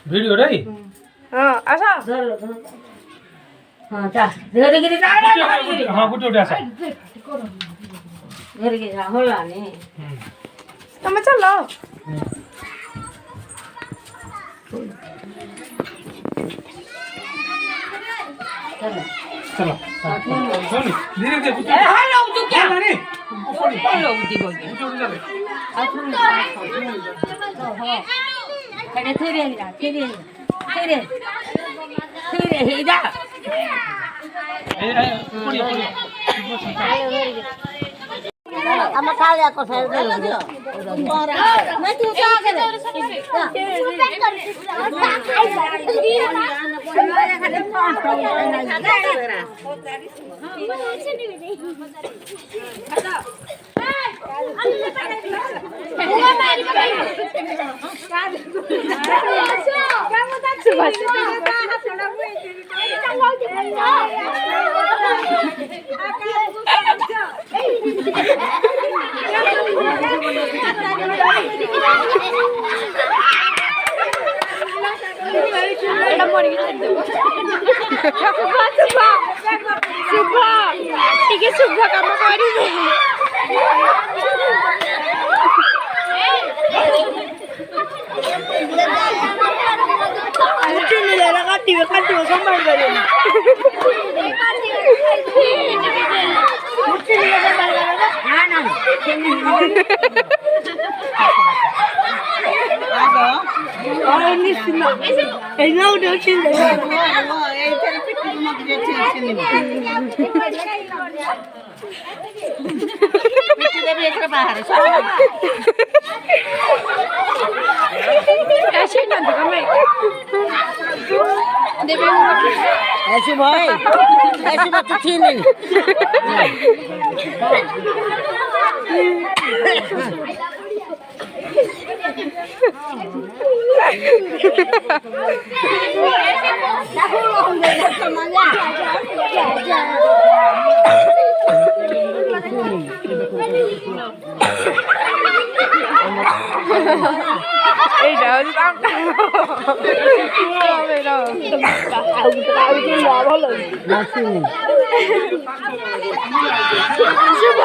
video রে হ্যাঁ আসা হ্যাঁ যা ধরে গিয়ে যা হ্যাঁ গুটি উঠে আসা ধরে গিয়ে যা হলো নে তুমি চলো চলো চলো ধীরে ধীরে গুটি হ্যালো তুই কে রে হ্যালো তুই বল গুটি উঠে যাবে এখন এটা ধরে যা ধরে হেডা এই পড়ি পড়ি আমার কাল যা কথা দিও मैं तू क्या करे এটা মরে গেছে শুভ টিকে শুভ কাম করিবে কাটিবে সম্মান করে না এই নাও দেখছেন ऐसे भाई ऐसे बात तो थी नहीं এইটা শুভ